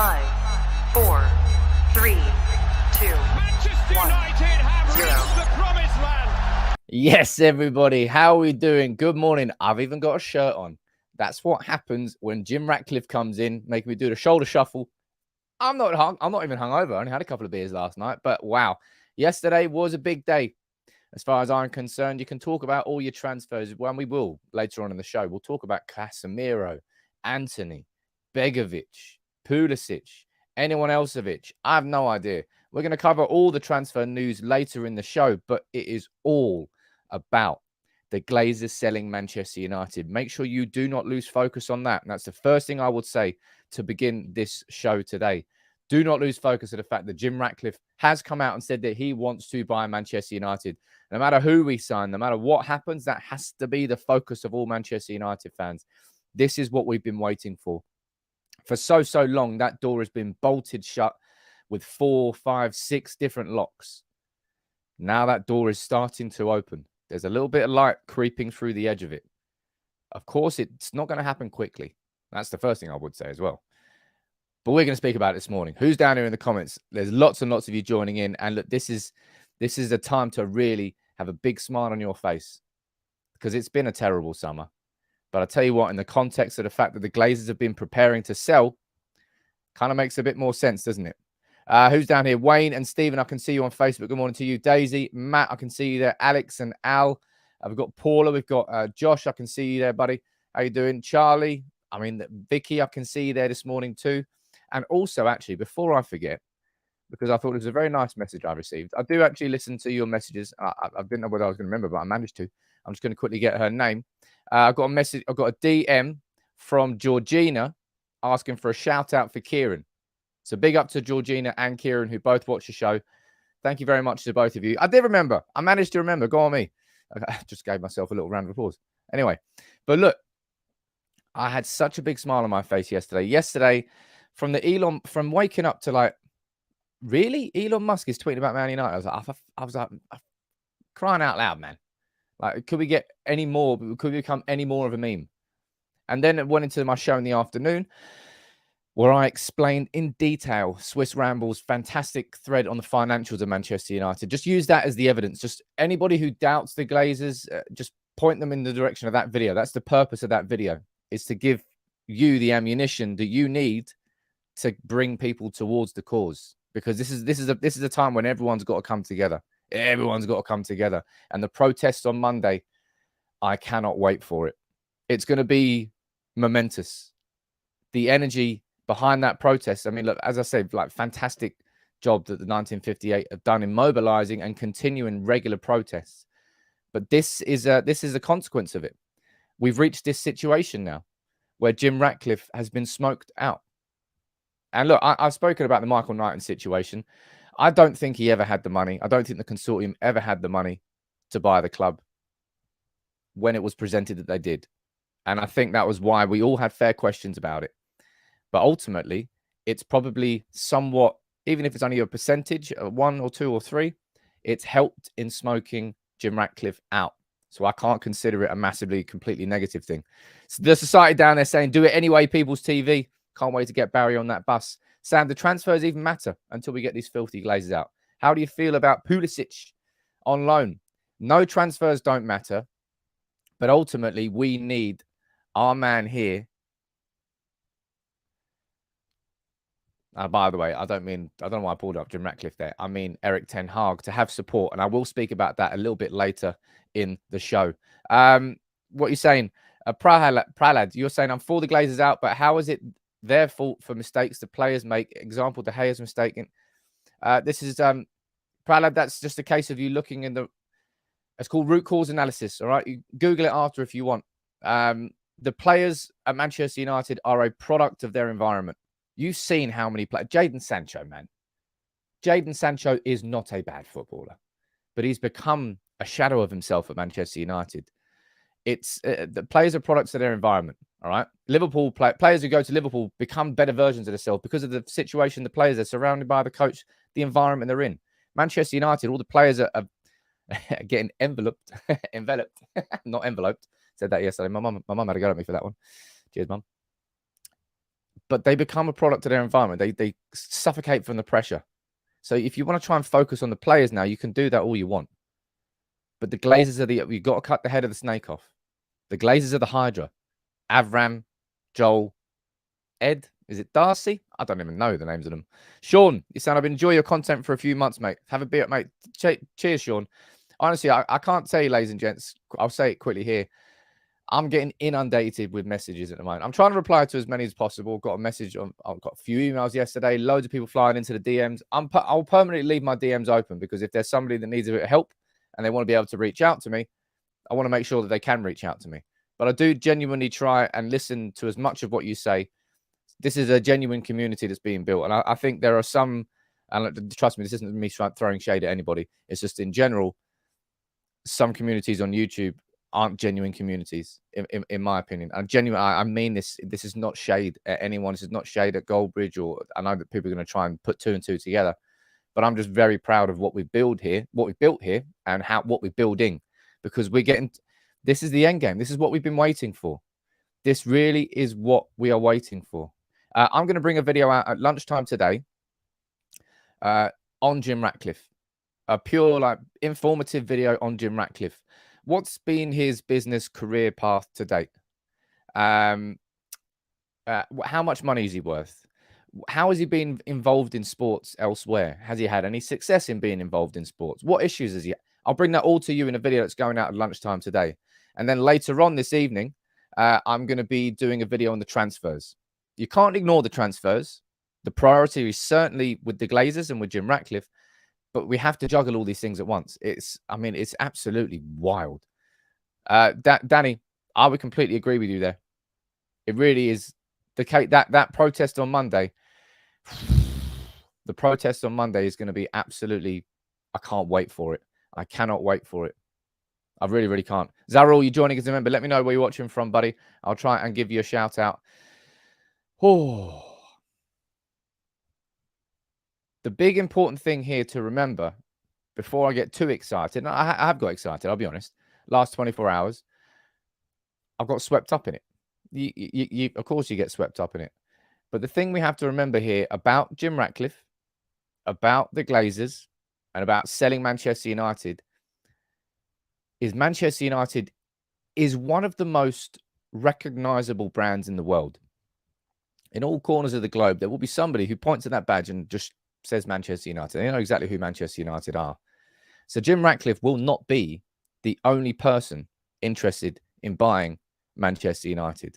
5, 4, 3, 2, Manchester 1, United have 0. reached the promised land. Yes, everybody. How are we doing? Good morning. I've even got a shirt on. That's what happens when Jim Ratcliffe comes in, making me do the shoulder shuffle. I'm not even hungover. I only had a couple of beers last night, but wow. Yesterday was a big day. As far as I'm concerned, you can talk about all your transfers. Well, we will later on in the show. We'll talk about Casemiro, Antony, Begovic, Pulisic, anyone else of it. I have no idea. We're going to cover all the transfer news later in the show, but it is all about the Glazers selling Manchester United. Make sure you do not lose focus on that. And that's the first thing I would say to begin this show today. Do not lose focus of the fact that Jim Ratcliffe has come out and said that he wants to buy Manchester United. No matter who we sign, no matter what happens, that has to be the focus of all Manchester United fans. This is what we've been waiting for. For so long, that door has been bolted shut with 4, 5, 6 different locks. Now that door is starting to open. There's a little bit of light creeping through the edge of it. Of course, it's not going to happen quickly. That's the first thing I would say as well. But we're going to speak about it this morning. Who's down here in the comments? There's lots and lots of you joining in. And look, this is a time to really have a big smile on your face because it's been a terrible summer. But I tell you what, in the context of the fact that the Glazers have been preparing to sell, kind of makes a bit more sense, doesn't it? Who's down here? Wayne and Stephen, I can see you on Facebook. Good morning to you. Daisy, Matt, I can see you there. Alex and Al. We've got Paula. We've got Josh. I can see you there, buddy. How you doing? Charlie. Vicky, I can see you there this morning too. And also, actually, before I forget, because I thought it was a very nice message I received. I do actually listen to your messages. I didn't know whether I was going to remember, but I managed to. I'm just going to quickly get her name. I've got a message. I've got a DM from Georgina asking for a shout out for Kieran. So big up to Georgina and Kieran, who both watch the show. Thank you very much to both of you. I did remember. I managed to remember. Go on me. I just gave myself a little round of applause. Anyway, but look, I had such a big smile on my face yesterday. Yesterday, from waking up to like, really? Elon Musk is tweeting about Man United. I was like, crying out loud, man. Like, could we get any more? Could we become any more of a meme? And then it went into my show in the afternoon where I explained in detail Swiss Ramble's fantastic thread on the financials of Manchester United. Just use that as the evidence. Just anybody who doubts the Glazers, just point them in the direction of that video. That's the purpose of that video, is to give you the ammunition that you need to bring people towards the cause. Because this is a time when everyone's got to come together. Everyone's got to come together. And the protests on Monday, I cannot wait for it. It's going to be momentous. The energy behind that protest. I mean, look, as I said, like, fantastic job that the 1958 have done in mobilizing and continuing regular protests. But this is a consequence of it. We've reached this situation now where Jim Ratcliffe has been smoked out. And look, I've spoken about the Michael Knighton situation. I don't think he ever had the money. I don't think the consortium ever had the money to buy the club when it was presented that they did. And I think that was why we all had fair questions about it. But ultimately, it's probably somewhat, even if it's only a percentage, 1 or 2 or 3, it's helped in smoking Jim Ratcliffe out. So I can't consider it a massively, completely negative thing. So the society down there saying, do it anyway, People's TV. Can't wait to get Barry on that bus. Sam, do transfers even matter until we get these filthy Glazers out? How do you feel about Pulisic on loan? No, transfers don't matter. But ultimately, we need our man here. By the way, I don't know why I pulled up Jim Ratcliffe there. I mean Eric Ten Hag, to have support. And I will speak about that a little bit later in the show. What you're saying, Pralad, you're saying I'm for the Glazers out, but how is it their fault for mistakes the players make? Example, De Gea's mistaken. This is Pralad. That's just a case of you looking in it's called root cause analysis. All right, you Google it after if you want. The players at Manchester United are a product of their environment. You've seen how many players. Jadon Sancho, man. Jadon Sancho is not a bad footballer, but he's become a shadow of himself at Manchester United. It's the players are products of their environment. All right. Liverpool players who go to Liverpool become better versions of themselves because of the situation the players are surrounded by, the coach, the environment they're in. Manchester United, all the players are getting enveloped, not enveloped. Said that yesterday. My mum had a go at me for that one. Cheers, mum. but they become a product of their environment. They suffocate from the pressure. So if you want to try and focus on the players now, you can do that all you want. But the Glazers are you've got to cut the head of the snake off. The Glazers are the Hydra. Avram, Joel, Ed. Is it Darcy? I don't even know the names of them. Sean, you sound I've enjoyed your content for a few months, mate. Have a beer, mate. Cheers, Sean. Honestly, I can't tell you, ladies and gents. I'll say it quickly here. I'm getting inundated with messages at the moment. I'm trying to reply to as many as possible. Got a message on. I've got a few emails yesterday. Loads of people flying into the DMs. I'll permanently leave my DMs open because if there's somebody that needs a bit of help and they want to be able to reach out to me, I want to make sure that they can reach out to me. But I do genuinely try and listen to as much of what you say. This is a genuine community that's being built. And I think there are some, and trust me, this isn't me throwing shade at anybody. It's just in general, some communities on YouTube aren't genuine communities, in my opinion. And genuine, I mean this. This is not shade at anyone. This is not shade at Goldbridge, or I know that people are going to try and put two and two together. But I'm just very proud of what we build here, what we built here, and what we're building, because we're getting. This is the end game. This is what we've been waiting for. This really is what we are waiting for. I'm going to bring a video out at lunchtime today on Jim Ratcliffe, a pure, informative video on Jim Ratcliffe. What's been his business career path to date? How much money is he worth? How has he been involved in sports elsewhere? Has he had any success in being involved in sports? What issues has he? I'll bring that all to you in a video that's going out at lunchtime today. And then later on this evening, I'm going to be doing a video on the transfers. You can't ignore the transfers. The priority is certainly with the Glazers and with Jim Ratcliffe, but we have to juggle all these things at once. It's absolutely wild. Danny, I would completely agree with you there. It really is the case. That protest on Monday, the protest on Monday is going to be absolutely. I can't wait for it. I cannot wait for it. I really, really can't. Zarul, you joining us? Remember, let me know where you're watching from, buddy. I'll try and give you a shout out. Oh, the big important thing here to remember before I get too excited, and I have got excited, I'll be honest, last 24 hours, I've got swept up in it. Of course, you get swept up in it. But the thing we have to remember here about Jim Ratcliffe, about the Glazers, and about selling Manchester United is Manchester United is one of the most recognizable brands in the world. In all corners of the globe, there will be somebody who points at that badge and just says Manchester United. They know exactly who Manchester United are. So Jim Ratcliffe will not be the only person interested in buying Manchester United.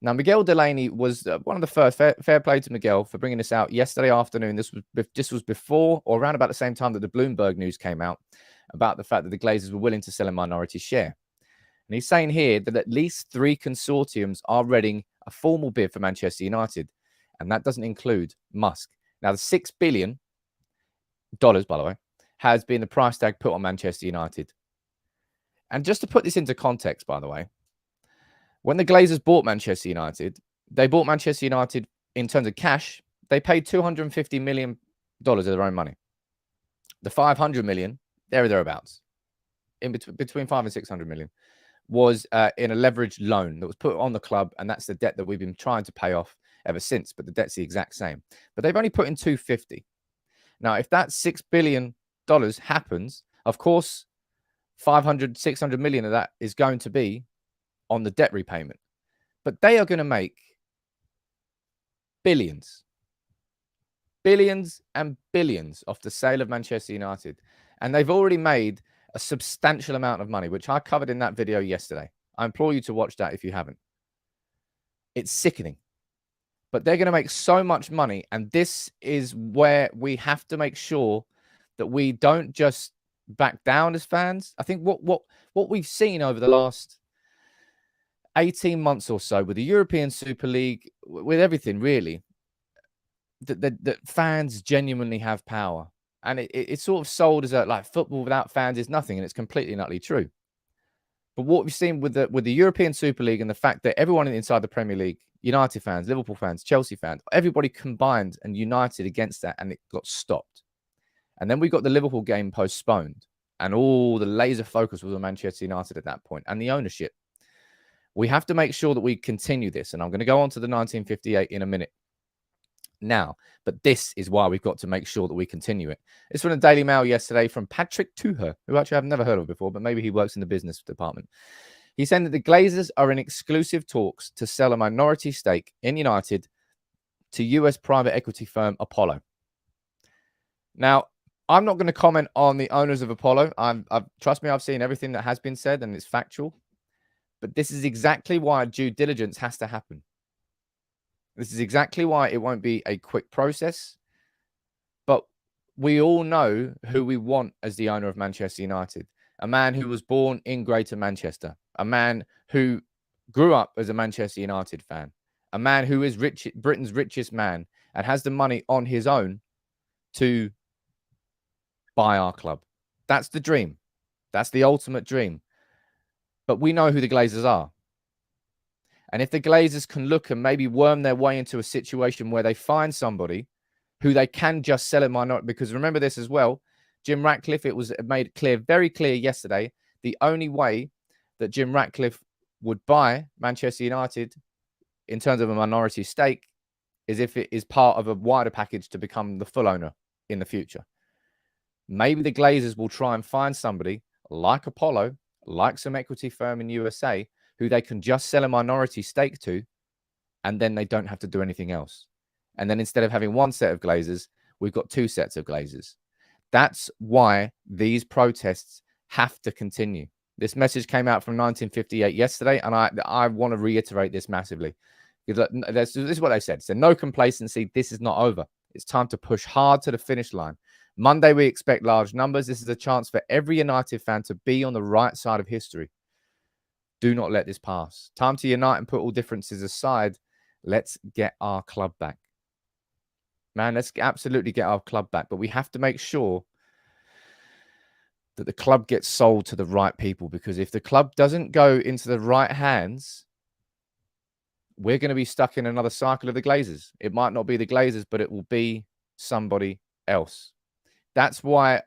Now, Miguel Delaney was one of the first. Fair play to Miguel for bringing this out yesterday afternoon. This was before or around about the same time that the Bloomberg news came out about the fact that the Glazers were willing to sell a minority share. And he's saying here that at least 3 consortiums are readying a formal bid for Manchester United. And that doesn't include Musk. Now, the $6 billion, by the way, has been the price tag put on Manchester United. And just to put this into context, by the way, when the Glazers bought Manchester United, they bought Manchester United in terms of cash. They paid $250 million of their own money. The $500 million, there or thereabouts, in between 5 and 600 million, was in a leveraged loan that was put on the club, and that's the debt that we've been trying to pay off ever since. But the debt's the exact same. But they've only put in 250. Now, if that $6 billion happens, of course, 500, 600 million of that is going to be on the debt repayment. But they are going to make billions and billions off the sale of Manchester United. And they've already made a substantial amount of money, which I covered in that video yesterday. I implore you to watch that if you haven't. It's sickening. But they're going to make so much money. And this is where we have to make sure that we don't just back down as fans. I think what we've seen over the last 18 months or so with the European Super League, with everything really, that fans genuinely have power. And it's sort of sold as like football without fans is nothing, and it's completely and utterly true. But what we've seen with the European Super League and the fact that everyone inside the Premier League, United fans, Liverpool fans, Chelsea fans, everybody combined and united against that, and it got stopped. And then we got the Liverpool game postponed, and all the laser focus was on Manchester United at that point and the ownership. We have to make sure that we continue this, and I'm going to go on to the 1958 in a minute. now. But this is why we've got to make sure that we continue it. It's from the Daily Mail yesterday from Patrick Tuher, who actually I've never heard of before, but maybe he works in the business department. He's saying that the Glazers are in exclusive talks to sell a minority stake in United to US private equity firm Apollo. Now, I'm not going to comment on the owners of Apollo. Trust me, I've seen everything that has been said and it's factual. But this is exactly why due diligence has to happen. This is exactly why it won't be a quick process. But we all know who we want as the owner of Manchester United. A man who was born in Greater Manchester. A man who grew up as a Manchester United fan. A man who is Britain's richest man and has the money on his own to buy our club. That's the dream. That's the ultimate dream. But we know who the Glazers are. And if the Glazers can look and maybe worm their way into a situation where they find somebody who they can just sell a minority, because remember this as well, Jim Ratcliffe, it was made clear, very clear yesterday, the only way that Jim Ratcliffe would buy Manchester United in terms of a minority stake is if it is part of a wider package to become the full owner in the future. Maybe the Glazers will try and find somebody like Apollo, like some equity firm in USA, who they can just sell a minority stake to, and then they don't have to do anything else. And then instead of having one set of Glazers, we've got two sets of Glazers. That's why these protests have to continue. This message came out from 1958 yesterday, and I want to reiterate this massively. This is what they said. So no complacency. This is not over. It's time to push hard to the finish line. Monday, we expect large numbers. This is a chance for every United fan to be on the right side of history. Do not let this pass. Time to unite and put all differences aside. Let's get our club back. Man, let's absolutely get our club back. But we have to make sure that the club gets sold to the right people. Because if the club doesn't go into the right hands, we're going to be stuck in another cycle of the Glazers. It might not be the Glazers, but it will be somebody else. That's why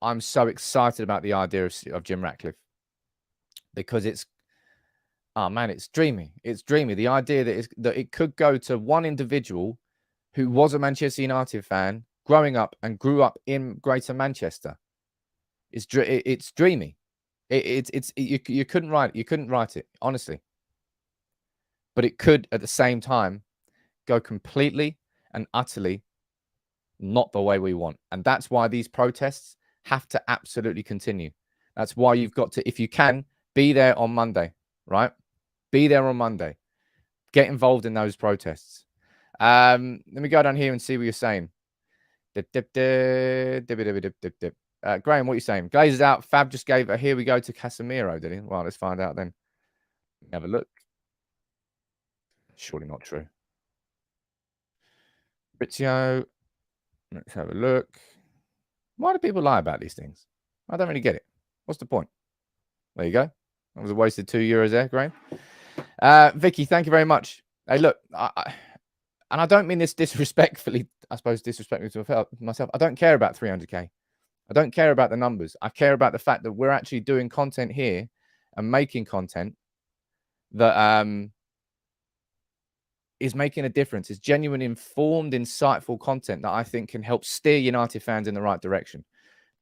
I'm so excited about the idea of Jim Ratcliffe. Because it's, oh man, it's dreamy. It's dreamy. The idea that it could go to one individual who was a Manchester United fan growing up and grew up in Greater Manchester. It's dreamy. You couldn't write it, honestly. But it could at the same time go completely and utterly not the way we want. And that's why these protests have to absolutely continue. That's why you've got to, if you can, be there on Monday, right? Be there on Monday. Get involved in those protests. Let me go down here and see what you're saying. Graham, what are you saying? Glazers out. Fab just gave a here we go to Casemiro, did he? Well, let's find out then. Have a look. Surely not true. Ritzio. Let's have a look. Why do people lie about these things? I don't really get it. What's the point? There you go. That was a wasted €2 there, Graham. Vicky, thank you very much. Hey, look, and I don't mean this disrespectfully, I suppose disrespectfully to myself. I don't care about 300K. I don't care about the numbers. I care about the fact that we're actually doing content here and making content that is making a difference. It's genuine, informed, insightful content that I think can help steer United fans in the right direction.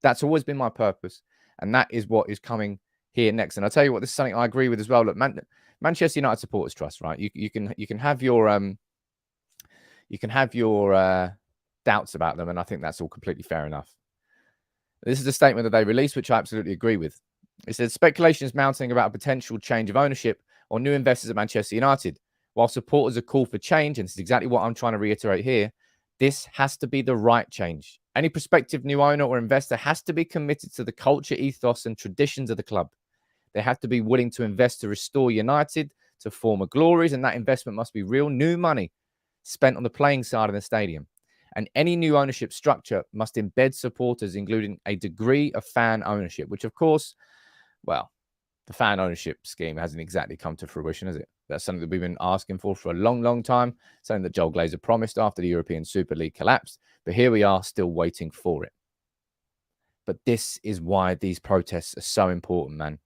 That's always been my purpose, and that is what is coming here next. And I'll tell you what, this is something I agree with as well. Look, Manchester United supporters trust, right? You can have your doubts about them, and I think that's all completely fair enough. This is a statement that they released, which I absolutely agree with. It says speculation is mounting about a potential change of ownership or new investors at Manchester United. While supporters are called for change, and this is exactly what I'm trying to reiterate here, this has to be the right change. Any prospective new owner or investor has to be committed to the culture, ethos, and traditions of the club. They have to be willing to invest to restore United to former glories, and that investment must be real new money spent on the playing side of the stadium. And any new ownership structure must embed supporters, including a degree of fan ownership, which, of course, well, the fan ownership scheme hasn't exactly come to fruition, has it? That's something that we've been asking for a long, long time, something that Joel Glazer promised after the European Super League collapsed. But here we are still waiting for it. But this is why these protests are so important, man.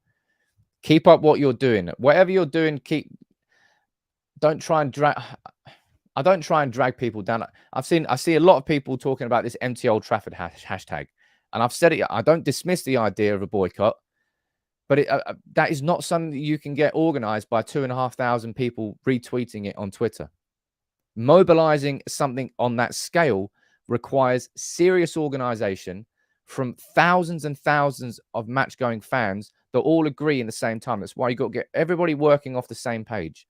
Keep up what you're doing. Whatever you're doing, don't try and drag. I don't try and drag people down. I see a lot of people talking about this empty Old Trafford hashtag. And I've said it, I don't dismiss the idea of a boycott, but that is not something that you can get organized by 2,500 people retweeting it on Twitter. Mobilizing something on that scale requires serious organization from thousands and thousands of match-going fans that all agree in the same time. That's why you got to get everybody working off the same page.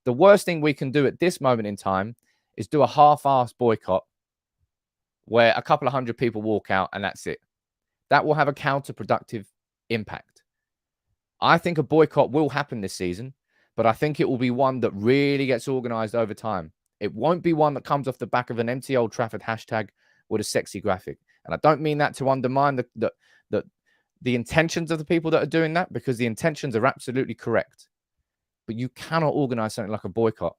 The worst thing we can do at this moment in time is do a half-assed boycott where a couple of hundred people walk out and that's it. That will have a counterproductive impact. I think a boycott will happen this season, but I think it will be one that really gets organized over time. It won't be one that comes off the back of an empty Old Trafford hashtag with a sexy graphic. And I don't mean that to undermine the intentions of the people that are doing that, because the intentions are absolutely correct. But you cannot organize something like a boycott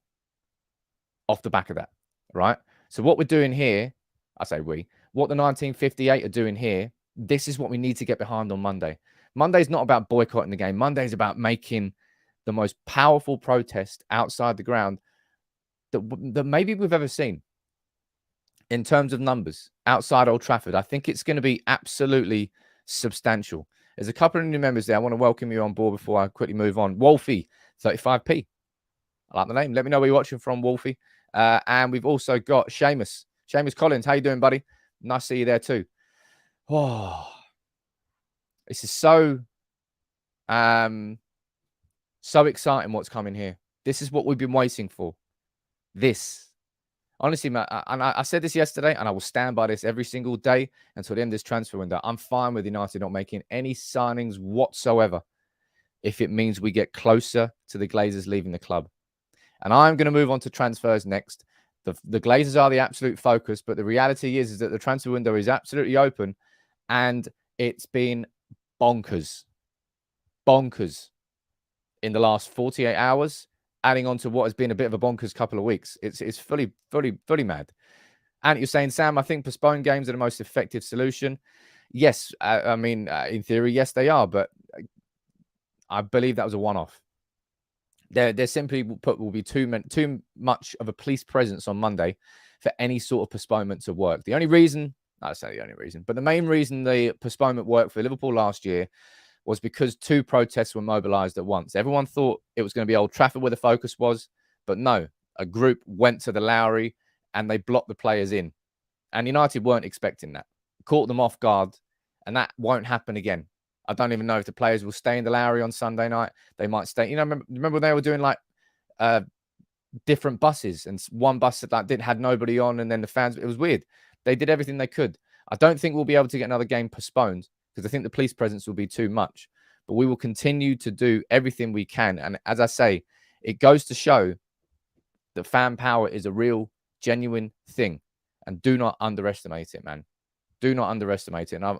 off the back of that, right? So what we're doing here, I say we, what the 1958 are doing here, this is what we need to get behind on Monday. Monday's not about boycotting the game. Monday's about making the most powerful protest outside the ground that maybe we've ever seen in terms of numbers outside Old Trafford. I think it's going to be absolutely substantial. There's a couple of new members there. I want to welcome you on board before I quickly move on. Wolfie, 35p. I like the name. Let me know where you're watching from, Wolfie. And we've also got Seamus. Seamus Collins, how you doing, buddy? Nice to see you there too. Oh, this is so exciting what's coming here. This is what we've been waiting for. This. Honestly, man, I said this yesterday, and I will stand by this every single day until the end of this transfer window. I'm fine with United not making any signings whatsoever if it means we get closer to the Glazers leaving the club. And I'm going to move on to transfers next. The Glazers are the absolute focus, but the reality is that the transfer window is absolutely open, and it's been bonkers in the last 48 hours, adding on to what has been a bit of a bonkers couple of weeks. It's fully mad. And you're saying, Sam, I think postponed games are the most effective solution. Yes, I mean, in theory, yes, they are, but I believe that was a one-off. There simply will be too much of a police presence on Monday for any sort of postponement to work. The only reason, I say the only reason, but the main reason the postponement worked for Liverpool last year was because two protests were mobilised at once. Everyone thought it was going to be Old Trafford where the focus was, but no, a group went to the Lowry and they blocked the players in. And United weren't expecting that. Caught them off guard, and that won't happen again. I don't even know if the players will stay in the Lowry on Sunday night. They might stay. You know, remember when they were doing like different buses, and one bus that had nobody on, and then the fans. It was weird. They did everything they could. I don't think we'll be able to get another game postponed because I think the police presence will be too much. But we will continue to do everything we can. And as I say, it goes to show that fan power is a real, genuine thing. And do not underestimate it, man. Do not underestimate it. And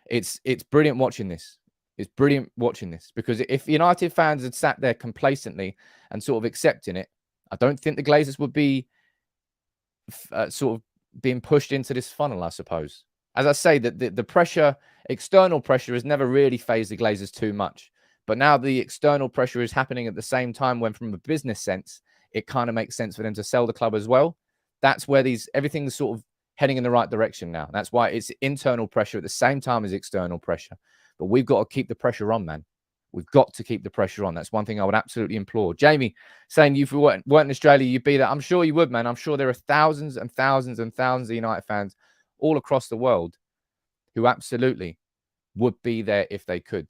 it's brilliant watching this. It's brilliant watching this, because if United fans had sat there complacently and sort of accepting it, I don't think the Glazers would be sort of being pushed into this funnel, I suppose. As I say, the pressure, external pressure has never really fazed the Glazers too much. But now the external pressure is happening at the same time, when from a business sense, it kind of makes sense for them to sell the club as well. That's where everything's sort of heading in the right direction now. That's why it's internal pressure at the same time as external pressure. But we've got to keep the pressure on, man. We've got to keep the pressure on. That's one thing I would absolutely implore. Jamie saying if you weren't in Australia, you'd be there. I'm sure you would, man. I'm sure there are thousands and thousands and thousands of United fans all across the world who absolutely would be there if they could.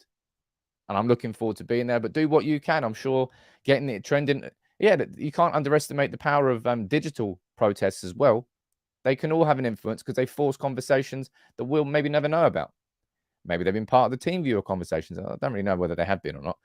And I'm looking forward to being there. But do what you can. I'm sure getting it trending. Yeah, you can't underestimate the power of digital protests as well. They can all have an influence because they force conversations that we'll maybe never know about. Maybe they've been part of the team viewer conversations. I don't really know whether they have been or not.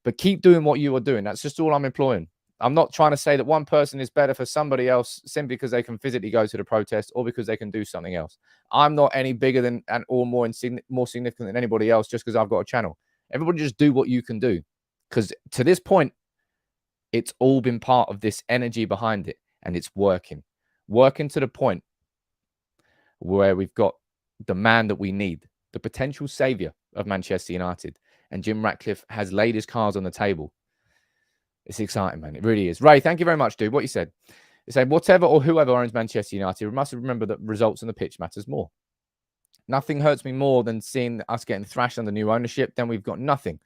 But keep doing what you are doing. That's just all I'm employing. I'm not trying to say that one person is better for somebody else simply because they can physically go to the protest or because they can do something else. I'm not any bigger than or more significant than anybody else just because I've got a channel. Everybody just do what you can do. Because to this point, it's all been part of this energy behind it. And it's working. Working to the point where we've got the man that we need, the potential saviour of Manchester United. And Jim Ratcliffe has laid his cards on the table. It's exciting, man. It really is. Ray, thank you very much, dude. What you said. They say whatever or whoever owns Manchester United, we must remember that results on the pitch matters more. Nothing hurts me more than seeing us getting thrashed under new ownership. Then we've got nothing.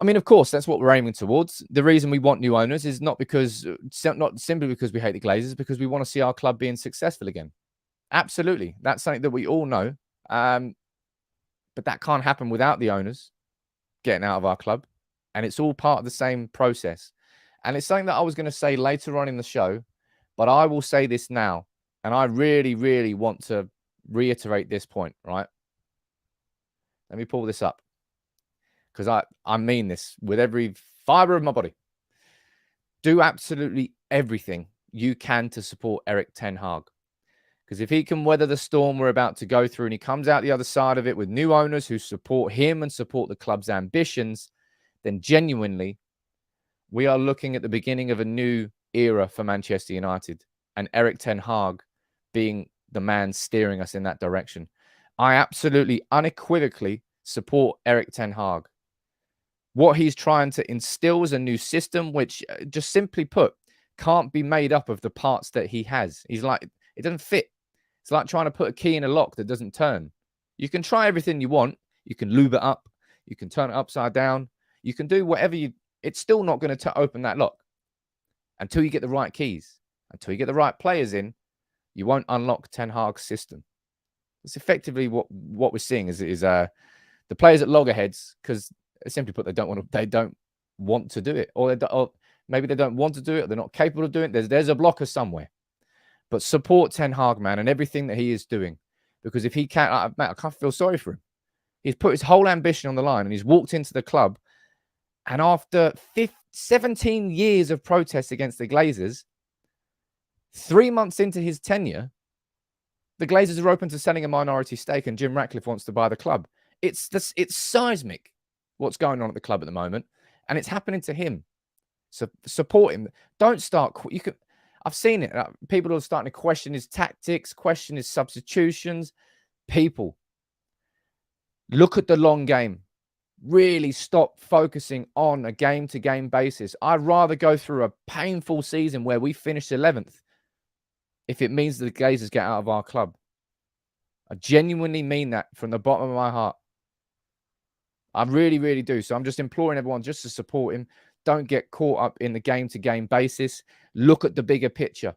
I mean, of course, that's what we're aiming towards. The reason we want new owners is not simply because we hate the Glazers, because we want to see our club being successful again. Absolutely. That's something that we all know. But that can't happen without the owners getting out of our club. And it's all part of the same process. And it's something that I was going to say later on in the show, but I will say this now. And I really, really want to reiterate this point, right? Let me pull this up, because I mean this with every fiber of my body. Do absolutely everything you can to support Erik ten Hag. Because if he can weather the storm we're about to go through and he comes out the other side of it with new owners who support him and support the club's ambitions, then genuinely, we are looking at the beginning of a new era for Manchester United, and Erik ten Hag being the man steering us in that direction. I absolutely unequivocally support Erik ten Hag. What he's trying to instill is a new system, which, just simply put, can't be made up of the parts that he has. He's like, it doesn't fit. It's like trying to put a key in a lock that doesn't turn. You can try everything you want. You can lube it up. You can turn it upside down. You can do whatever it's still not going to open that lock until you get the right keys, until you get the right players in. You won't unlock Ten Hag's system. It's effectively what we're seeing is the players at loggerheads, because simply put, they don't want to do it, or maybe they don't want to do it, or they're not capable of doing it. There's a blocker somewhere. But support Ten Hag, man, and everything that he is doing, because if he can't, I can't feel sorry for him. He's put his whole ambition on the line, and he's walked into the club, and after 17 years of protests against the Glazers, 3 months into his tenure, the Glazers are open to selling a minority stake, and Jim Ratcliffe wants to buy the club. It's seismic what's going on at the club at the moment, and it's happening to him. So support him. Don't start. I've seen it. People are starting to question his tactics, question his substitutions. People, look at the long game. Really stop focusing on a game-to-game basis. I'd rather go through a painful season where we finish 11th if it means the Glazers get out of our club. I genuinely mean that from the bottom of my heart. I really, really do. So I'm just imploring everyone just to support him. Don't get caught up in the game-to-game basis. Look at the bigger picture.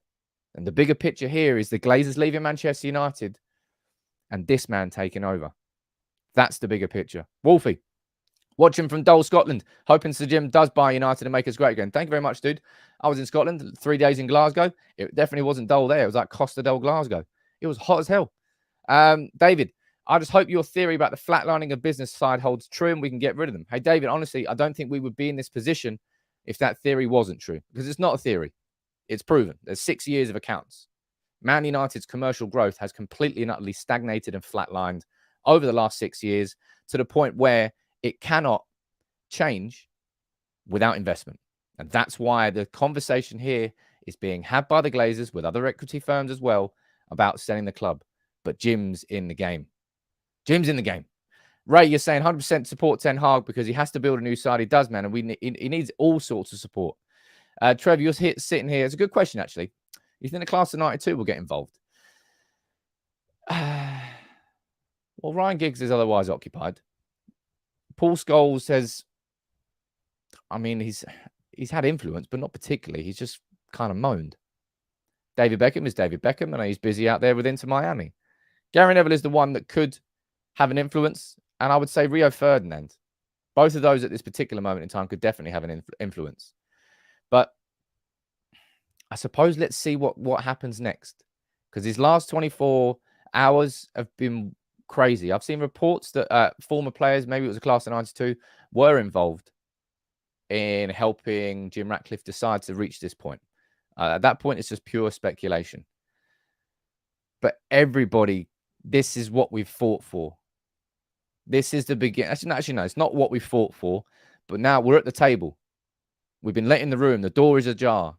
And the bigger picture here is the Glazers leaving Manchester United and this man taking over. That's the bigger picture. Wolfie, watching from Dole, Scotland. Hoping Sir Jim does buy United and make us great again. Thank you very much, dude. I was in Scotland 3 days in Glasgow. It definitely wasn't dull there. It was like Costa del Glasgow. It was hot as hell. David, I just hope your theory about the flatlining of business side holds true and we can get rid of them. Hey, David, honestly, I don't think we would be in this position if that theory wasn't true, because it's not a theory. It's proven. There's 6 years of accounts. Man United's commercial growth has completely and utterly stagnated and flatlined over the last 6 years to the point where it cannot change without investment. And that's why the conversation here is being had by the Glazers with other equity firms as well about selling the club. But Jim's in the game. Jim's in the game. Ray, you're saying 100% support Ten Hag because he has to build a new side. He does, man. And he needs all sorts of support. Trev, you're sitting here. It's a good question, actually. You think the class of 92 will get involved? Well, Ryan Giggs is otherwise occupied. Paul Scholes says, I mean, he's had influence, but not particularly. He's just kind of moaned. David Beckham is David Beckham, and he's busy out there with Inter Miami. Gary Neville is the one that could have an influence, and I would say Rio Ferdinand. Both of those at this particular moment in time could definitely have an influence. But I suppose let's see what happens next, because these last 24 hours have been crazy. I've seen reports that former players, maybe it was a class of 92, were involved in helping Jim Ratcliffe decide to reach this point. At that point, it's just pure speculation. But everybody, this is what we've fought for. This is the beginning. Actually, no, it's not what we fought for. But now we're at the table. We've been let in the room. The door is ajar.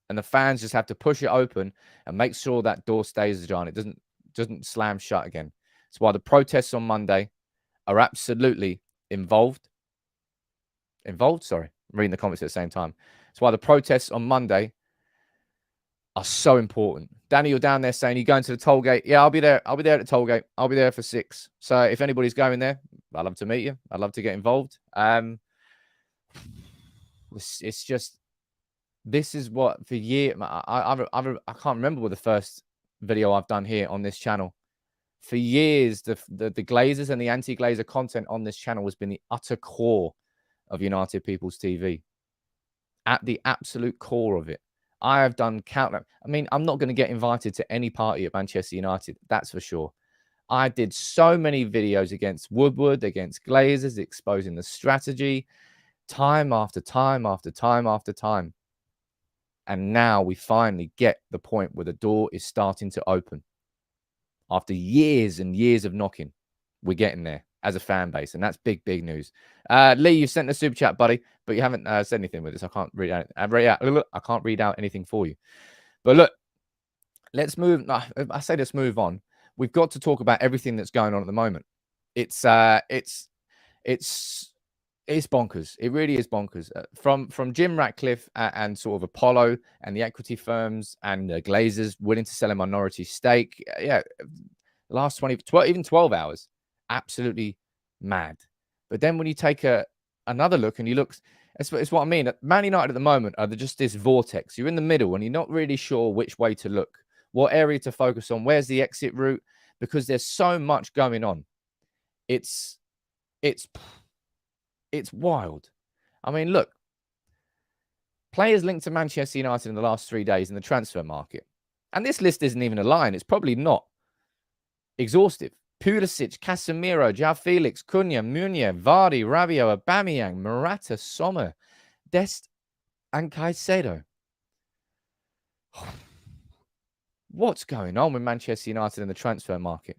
And the fans just have to push it open and make sure that door stays ajar and it doesn't slam shut again. That's why the protests on Monday are absolutely involved. Sorry. I'm reading the comments at the same time. That's why the protests on Monday are so important. Danny, you're down there saying you're going to the toll gate. Yeah, I'll be there. I'll be there at the toll gate. I'll be there for 6. So if anybody's going there, I'd love to meet you. I'd love to get involved. It's just, this is what for years, I can't remember what the first video I've done here on this channel. For years, the Glazers and the anti-Glazer content on this channel has been the utter core of United People's TV. At the absolute core of it. I have done countless. I mean, I'm not going to get invited to any party at Manchester United. That's for sure. I did so many videos against Woodward, against Glazers, exposing the strategy, time after time after time after time. And now we finally get the point where the door is starting to open. After years and years of knocking, we're getting there as a fan base. And that's big, big news. Lee, you sent the super chat, buddy, but you haven't said anything with this. I can't read out. I can't read out anything for you. But look, let's move. I say let's move on. We've got to talk about everything that's going on at the moment. It's bonkers. It really is bonkers. From Jim Ratcliffe and sort of Apollo and the equity firms and the Glazers willing to sell a minority stake. Yeah, the last 12 hours, absolutely mad. But then when you take another look and you look, it's what I mean. Man United at the moment are just this vortex. You're in the middle and you're not really sure which way to look, what area to focus on, where's the exit route, because there's so much going on. It's wild. I mean, look, players linked to Manchester United in the last 3 days in the transfer market. And this list isn't even a line. It's probably not exhaustive. Pulisic, Casemiro, João Felix, Cunha, Meunier, Vardy, Rabiot, Aubameyang, Morata, Sommer, Dest, and Caicedo. What's going on with Manchester United in the transfer market?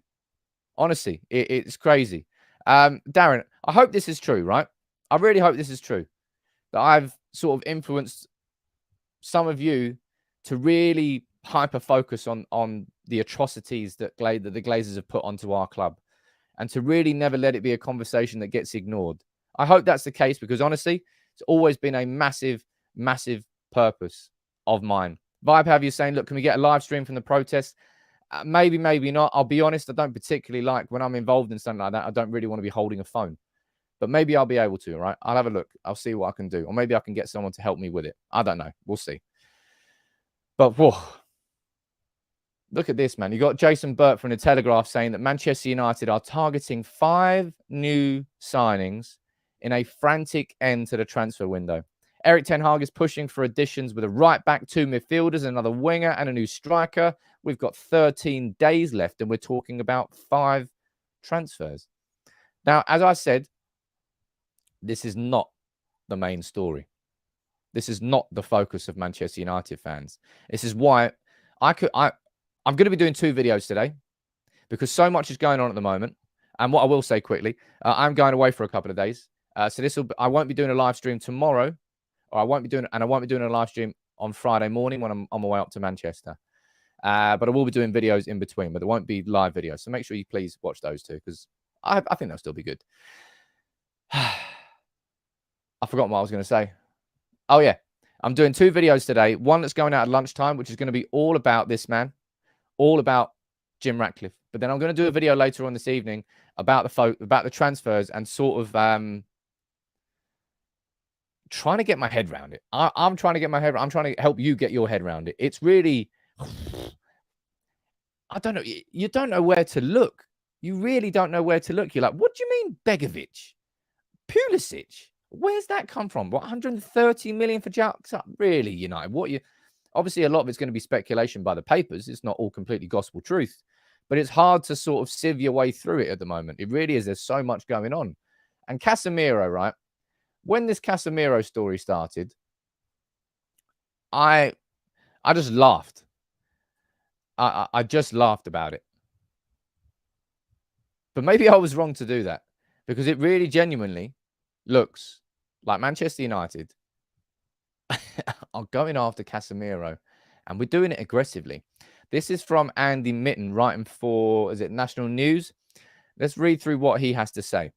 Honestly, it's crazy. Darren, I hope this is true, right? I really hope this is true. That I've sort of influenced some of you to really hyper-focus on the atrocities that the Glazers have put onto our club and to really never let it be a conversation that gets ignored. I hope that's the case because, honestly, it's always been a massive, massive purpose of mine. Vibe have you saying, look, can we get a live stream from the protest? Maybe, maybe not. I'll be honest, I don't particularly like when I'm involved in something like that. I don't really want to be holding a phone. But maybe I'll be able to, right? I'll have a look. I'll see what I can do. Or maybe I can get someone to help me with it. I don't know. We'll see. But, whoa. Look at this, man. You got Jason Burt from the Telegraph saying that Manchester United are targeting 5 new signings in a frantic end to the transfer window. Erik ten Hag is pushing for additions with a right back, 2 midfielders, another winger, and a new striker. We've got 13 days left, and we're talking about 5 transfers. Now, as I said, this is not the main story. This is not the focus of Manchester United fans. This is why I'm going to be doing 2 videos today because so much is going on at the moment. And what I will say quickly, I'm going away for a couple of days. So I won't be doing a live stream tomorrow, or I won't be doing a live stream on Friday morning when I'm on my way up to Manchester. But I will be doing videos in between, but there won't be live videos. So make sure you please watch those 2 because I think they'll still be good. I forgot what I was going to say. Oh, yeah. I'm doing 2 videos today. One that's going out at lunchtime, which is going to be all about this man, all about Jim Ratcliffe. But then I'm going to do a video later on this evening about the transfers and sort of trying to get my head around it. I'm trying to get my head. I'm trying to help you get your head around it. It's really, I don't know. You don't know where to look. You really don't know where to look. You're like, what do you mean Begovic? Pulisic? Where's that come from? What, 130 million for Jacks? Really, United? Obviously, a lot of it's going to be speculation by the papers. It's not all completely gospel truth. But it's hard to sort of sieve your way through it at the moment. It really is. There's so much going on. And Casemiro, right? When this Casemiro story started, I just laughed. I just laughed about it. But maybe I was wrong to do that because it really genuinely looks like Manchester United are going after Casemiro, and we're doing it aggressively. This is from Andy Mitten, writing for, is it National News? Let's read through what he has to say.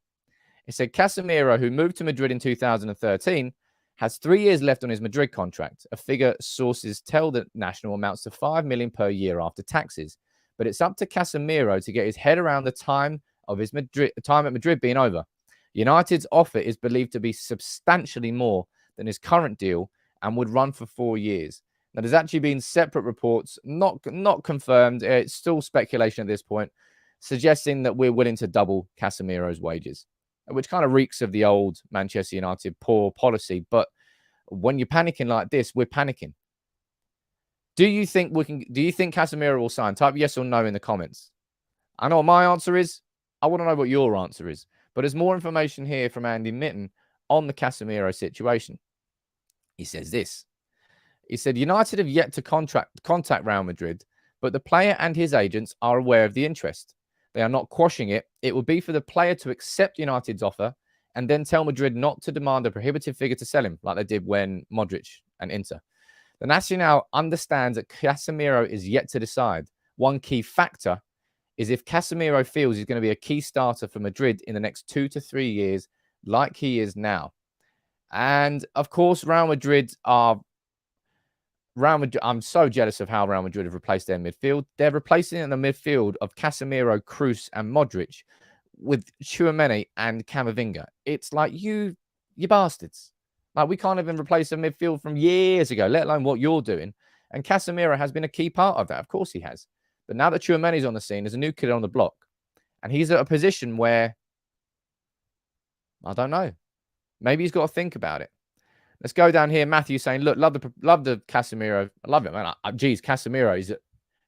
It said, Casemiro, who moved to Madrid in 2013, has 3 years left on his Madrid contract. A figure sources tell the national amounts to 5 million per year after taxes. But it's up to Casemiro to get his head around the time of his time at Madrid being over. United's offer is believed to be substantially more than his current deal and would run for 4 years. Now, there's actually been separate reports, not confirmed. It's still speculation at this point, suggesting that we're willing to double Casemiro's wages, which kind of reeks of the old Manchester United poor policy. But when you're panicking like this, we're panicking. Do you think Casemiro will sign? Type yes or no in the comments. I know what my answer is. I want to know what your answer is. But there's more information here from Andy Mitten on the Casemiro situation. He says this. He said, United have yet to contact Real Madrid, but the player and his agents are aware of the interest. They are not quashing it. It would be for the player to accept United's offer and then tell Madrid not to demand a prohibitive figure to sell him, like they did when Modric and Inter. The Nacional understands that Casemiro is yet to decide. One key factor is if Casemiro feels he's going to be a key starter for Madrid in the next 2 to 3 years, like he is now. And, of course, Real Madrid, I'm so jealous of how Real Madrid have replaced their midfield. They're replacing in the midfield of Casemiro, Kroos, and Modric with Tchouaméni and Camavinga. It's like, you bastards. Like, we can't even replace a midfield from years ago, let alone what you're doing. And Casemiro has been a key part of that. Of course he has. But now that Tchouaméni's on the scene, there's a new kid on the block. And he's at a position where, I don't know. Maybe he's got to think about it. Let's go down here. Matthew saying, look, love the Casemiro. I love it, man. Geez, Casemiro,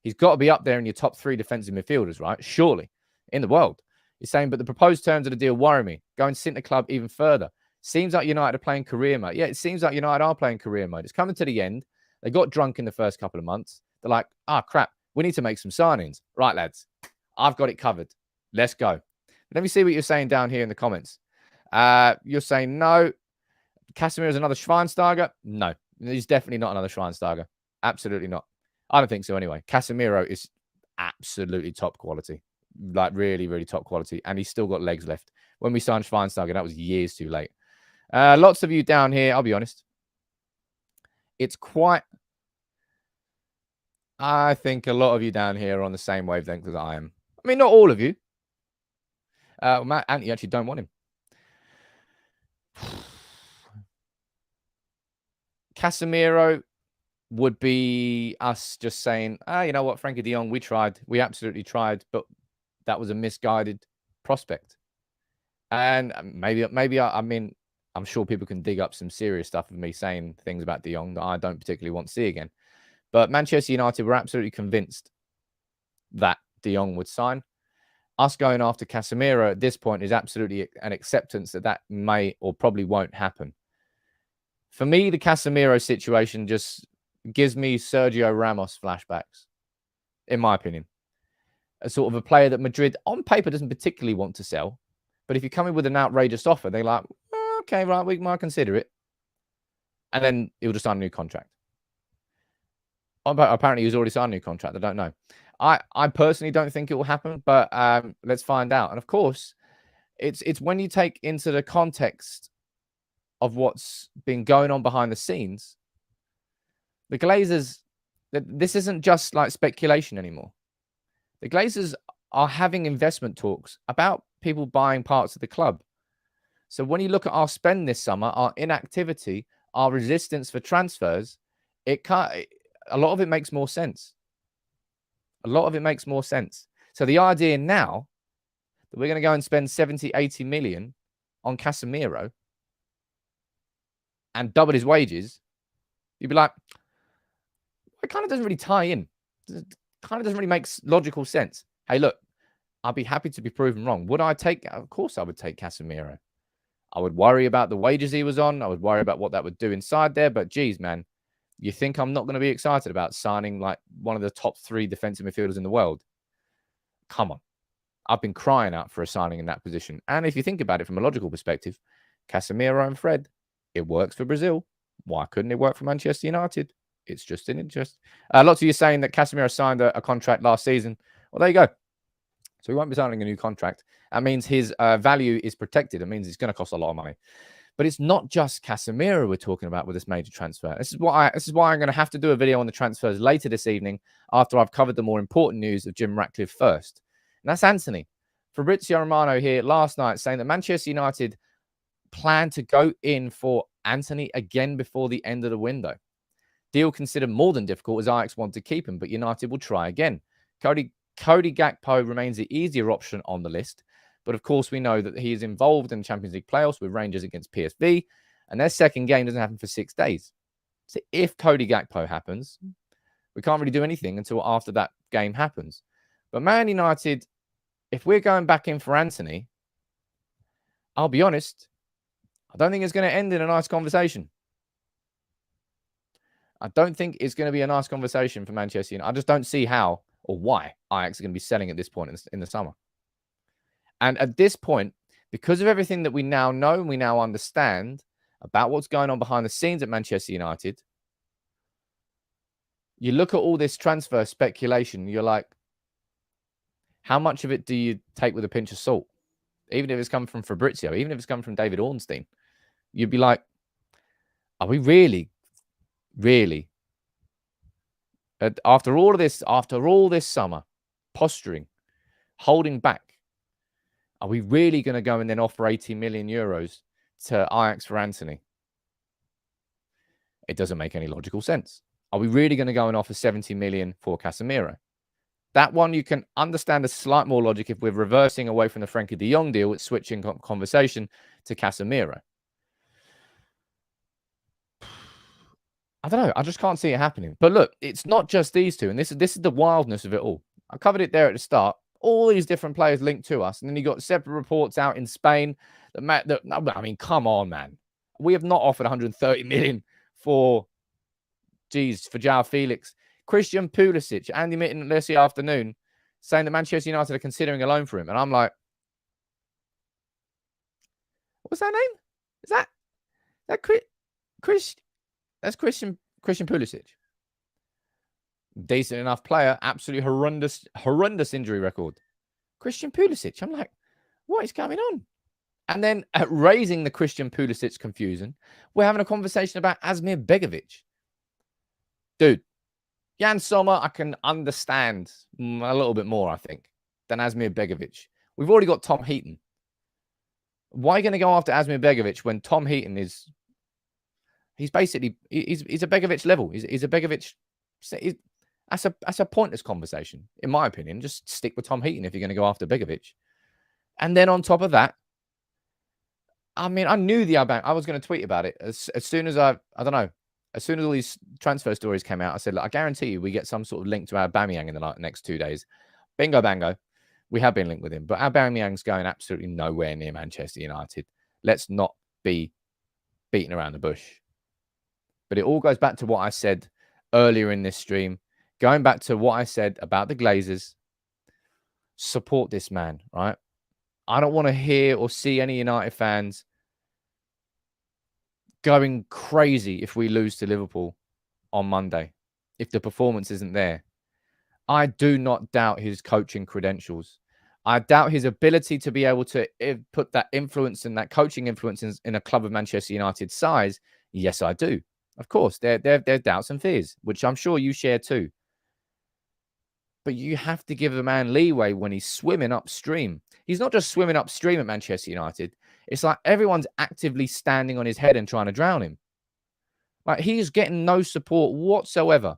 he's got to be up there in your top 3 defensive midfielders, right? Surely, in the world. He's saying, but the proposed terms of the deal worry me. Go and sink the club even further. Seems like United are playing career mode. Yeah, it seems like United are playing career mode. It's coming to the end. They got drunk in the first couple of months. They're like, crap, we need to make some signings. Right, lads, I've got it covered. Let's go. Let me see what you're saying down here in the comments. You're saying no. Casemiro is another Schweinsteiger? No, he's definitely not another Schweinsteiger. Absolutely not. I don't think so anyway. Casemiro is absolutely top quality. Like really, really top quality. And he's still got legs left. When we signed Schweinsteiger, that was years too late. Lots of you down here, I'll be honest. It's quite... I think a lot of you down here are on the same wavelength as I am. I mean, not all of you. Matt Antony actually don't want him. Casemiro would be us just saying, you know what, Frankie de Jong, we tried. We absolutely tried, but that was a misguided prospect. And maybe I mean, I'm sure people can dig up some serious stuff of me saying things about de Jong that I don't particularly want to see again. But Manchester United were absolutely convinced that de Jong would sign. Us going after Casemiro at this point is absolutely an acceptance that may or probably won't happen. For me, the Casemiro situation just gives me Sergio Ramos flashbacks, in my opinion. A sort of a player that Madrid, on paper, doesn't particularly want to sell. But if you come in with an outrageous offer, they're like, okay, right, we might consider it. And then he'll just sign a new contract. Apparently, he's already signed a new contract. I don't know. I personally don't think it will happen, but let's find out. And of course, it's when you take into the context of what's been going on behind the scenes, the Glazers, this isn't just like speculation anymore. The Glazers are having investment talks about people buying parts of the club. So when you look at our spend this summer, our inactivity, our resistance for transfers, a lot of it makes more sense. A lot of it makes more sense. So the idea now that we're going to go and spend 70, 80 million on Casemiro and double his wages, you'd be like, it kind of doesn't really tie in. It kind of doesn't really make logical sense. Hey, look, I'd be happy to be proven wrong. Would I take? Of course I would take Casemiro. I would worry about the wages he was on. I would worry about what that would do inside there. But geez, man, you think I'm not going to be excited about signing like one of the top 3 defensive midfielders in the world? Come on. I've been crying out for a signing in that position. And if you think about it from a logical perspective, Casemiro and Fred, it works for Brazil. Why couldn't it work for Manchester United? It's just an interest. Lots of you saying that Casemiro signed a contract last season. Well, there you go. So he won't be signing a new contract. That means his value is protected. It means it's going to cost a lot of money. But it's not just Casemiro we're talking about with this major transfer. This is why I'm going to have to do a video on the transfers later this evening after I've covered the more important news of Jim Ratcliffe first. And that's Antony. Fabrizio Romano here last night saying that Manchester United plan to go in for Antony again before the end of the window. Deal considered more than difficult as Ajax want to keep him, but United will try again. Cody Gakpo remains the easier option on the list. But of course, we know that he is involved in the Champions League playoffs with Rangers against PSV, and their second game doesn't happen for 6 days. So if Cody Gakpo happens, we can't really do anything until after that game happens. But Man United, if we're going back in for Antony, I'll be honest, I don't think it's going to end in a nice conversation. I don't think it's going to be a nice conversation for Manchester United. I just don't see how or why Ajax are going to be selling at this point in the summer. And at this point, because of everything that we now know and we now understand about what's going on behind the scenes at Manchester United, you look at all this transfer speculation, you're like, how much of it do you take with a pinch of salt? Even if it's come from Fabrizio, even if it's come from David Ornstein, you'd be like, are we really, after all this summer, posturing, holding back, are we really going to go and then offer 80 million euros to Ajax for Antony? It doesn't make any logical sense. Are we really going to go and offer 70 million for Casemiro? That one you can understand a slight more logic if we're reversing away from the Frenkie de Jong deal, it's switching conversation to Casemiro. I don't know. I just can't see it happening. But look, it's not just these two. And this is the wildness of it all. I covered it there at the start. All these different players linked to us. And then you got separate reports out in Spain. I mean, come on, man. We have not offered 130 million for João Felix. Christian Pulisic, Andy Mitten this afternoon, saying that Manchester United are considering a loan for him. And I'm like, what's that name? Is that Chris? That's Christian Pulisic. Decent enough player, absolutely horrendous injury record. Christian Pulisic. I'm like, what is going on? And then raising the Christian Pulisic confusion, we're having a conversation about Asmir Begovic. Dude, Jan Sommer, I can understand a little bit more, I think, than Asmir Begovic. We've already got Tom Heaton. Why are you going to go after Asmir Begovic when Tom Heaton is... He's basically... He's a Begovic level. He's a Begovic... That's a pointless conversation, in my opinion. Just stick with Tom Heaton if you're going to go after Begovic. And then on top of that, I mean, I knew I was going to tweet about it as soon as as soon as all these transfer stories came out. I said, look, I guarantee you we get some sort of link to Aubameyang in the next 2 days. Bingo, bango. We have been linked with him. But Aubameyang's going absolutely nowhere near Manchester United. Let's not be beating around the bush. But it all goes back to what I said earlier in this stream. Going back to what I said about the Glazers, support this man, right? I don't want to hear or see any United fans going crazy if we lose to Liverpool on Monday, if the performance isn't there. I do not doubt his coaching credentials. I doubt his ability to be able to put that influence and that coaching influence in a club of Manchester United's size. Yes, I do. Of course, there are doubts and fears, which I'm sure you share too. But you have to give the man leeway when he's swimming upstream. He's not just swimming upstream at Manchester United. It's like everyone's actively standing on his head and trying to drown him. Like, he's getting no support whatsoever.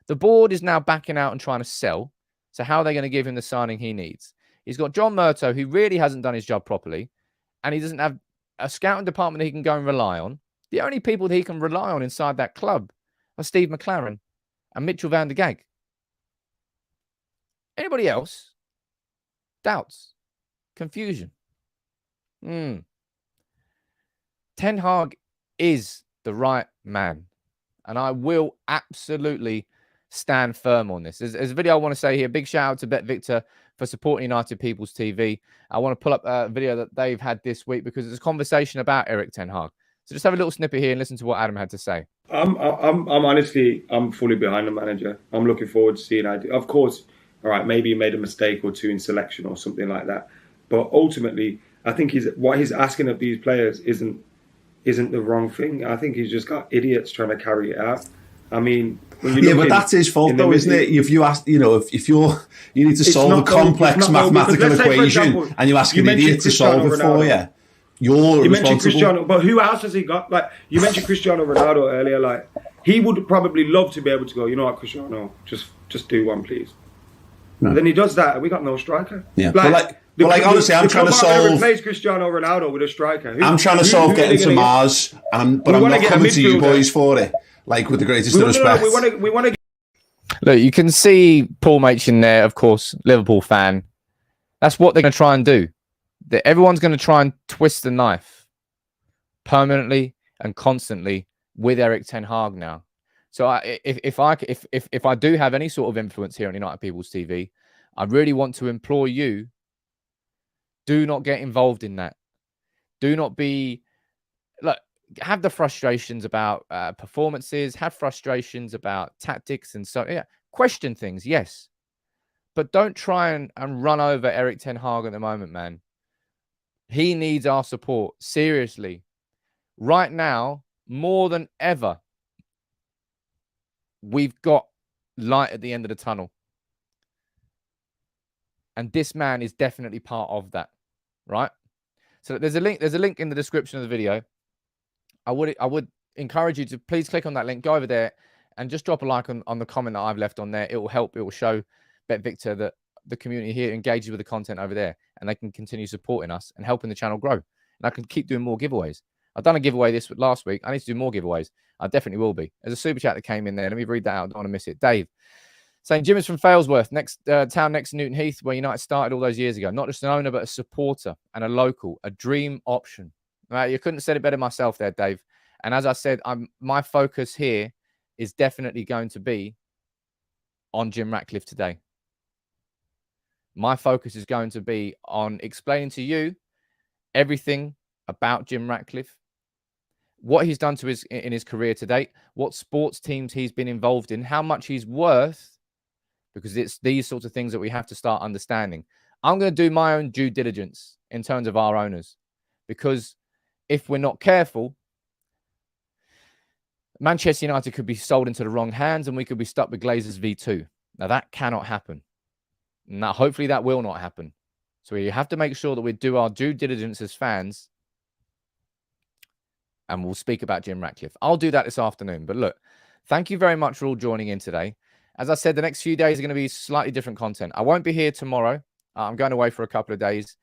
The board is now backing out and trying to sell. So how are they going to give him the signing he needs? He's got John Murtough, who really hasn't done his job properly. And he doesn't have a scouting department that he can go and rely on. The only people that he can rely on inside that club are Steve McLaren and Mitchell van der Gaag. Anybody else? Doubts. Confusion. Ten Hag is the right man. And I will absolutely stand firm on this. There's a video I want to say here. Big shout out to Bet Victor for supporting United People's TV. I want to pull up a video that they've had this week because it's a conversation about Erik ten Hag. So just have a little snippet here and listen to what Adam had to say. I'm honestly fully behind the manager. I'm looking forward to seeing it. Of course, all right, maybe he made a mistake or two in selection or something like that. But ultimately, I think what he's asking of these players isn't isn't the wrong thing. I think he's just got idiots trying to carry it out. I mean, when you yeah, but that's his fault, though, isn't it? If you ask, if you need to solve a complex mathematical equation and you ask an idiot to solve it for you, you mentioned Cristiano, but who else has he got? Like, you mentioned Cristiano Ronaldo earlier. Like, he would probably love to be able to go, you know what, Cristiano, just do one, please. No. And then he does that, and we got no striker. Yeah, honestly, I'm trying to solve. Replace Cristiano Ronaldo with a striker. I'm trying to solve getting to Mars, but I'm not coming to you boys for it. Like, with the greatest of respect. We want to. Look, you can see Paul Machin there, of course, Liverpool fan. That's what they're going to try and do. Everyone's going to try and twist the knife permanently and constantly with Erik ten Hag now. So if I do have any sort of influence here on United People's TV, I really want to implore you, do not get involved in that. Do not be, look, have the frustrations about performances, have frustrations about tactics and so, yeah, question things, yes. But don't try and run over Erik ten Hag at the moment, man. He needs our support, seriously. Right now, more than ever, we've got light at the end of the tunnel. And this man is definitely part of that, right? So there's a link in the description of the video. I would encourage you to please click on that link, go over there and just drop a like on the comment that I've left on there. It will help. It will show Bet Victor that the community here engages with the content over there and they can continue supporting us and helping the channel grow. And I can keep doing more giveaways. I've done a giveaway last week. I need to do more giveaways. I definitely will be. There's a super chat that came in there. Let me read that out. I don't want to miss it. Dave saying, Jim is from Failsworth, town next to Newton Heath, where United started all those years ago. Not just an owner, but a supporter and a local, a dream option. You couldn't have said it better myself there, Dave. And as I said, my focus here is definitely going to be on Jim Ratcliffe today. My focus is going to be on explaining to you everything about Jim Ratcliffe, what he's done in his career to date, what sports teams he's been involved in, how much he's worth, because it's these sorts of things that we have to start understanding. I'm going to do my own due diligence in terms of our owners, because if we're not careful, Manchester United could be sold into the wrong hands and we could be stuck with Glazers V2. Now, that cannot happen. Now, hopefully that will not happen. So we have to make sure that we do our due diligence as fans, and we'll speak about Jim Ratcliffe. I'll do that this afternoon. But look, thank you very much for all joining in today. As I said, the next few days are going to be slightly different content. I won't be here tomorrow. I'm going away for a couple of days,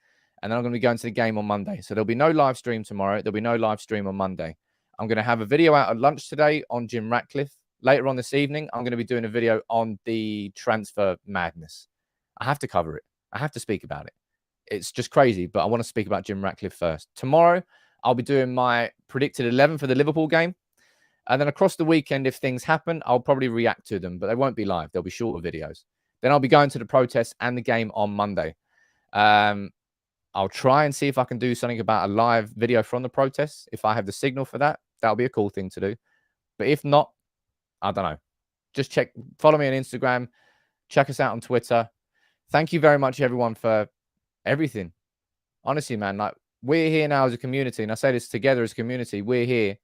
and then I'm going to be going to the game on Monday. So there'll be no live stream tomorrow. There'll be no live stream on Monday. I'm going to have a video out at lunch today on Jim Ratcliffe. Later on this evening, I'm going to be doing a video on the transfer madness. I have to cover it. I have to speak about it. It's just crazy, but I want to speak about Jim Ratcliffe first. Tomorrow, I'll be doing my predicted 11 for the Liverpool game. And then across the weekend, if things happen, I'll probably react to them, but they won't be live. They'll be shorter videos. Then I'll be going to the protests and the game on Monday. I'll try and see if I can do something about a live video from the protests. If I have the signal for that, that'll be a cool thing to do. But if not, I don't know. Just follow me on Instagram. Check us out on Twitter. Thank you very much, everyone, for everything. Honestly, man, like, we're here now as a community, and I say this together as a community. We're here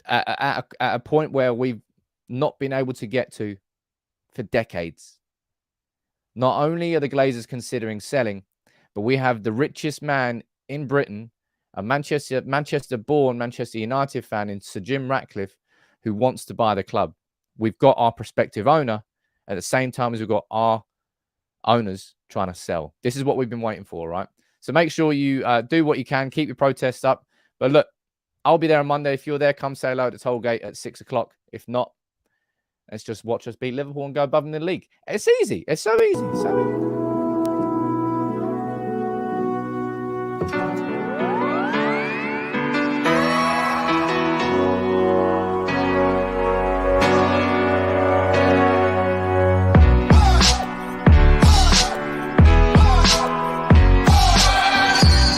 at a point where we've not been able to get to for decades. Not only are the Glazers considering selling, but we have the richest man in Britain, a Manchester-born Manchester United fan in Sir Jim Ratcliffe, who wants to buy the club. We've got our prospective owner at the same time as we've got our owners trying to sell. This is what we've been waiting for, right? So make sure you do what you can. Keep your protests up. But look, I'll be there on Monday. If you're there, come say hello at the toll gate at 6 o'clock. If not, let's just watch us beat Liverpool and go above in the league. It's easy. It's so easy. So easy.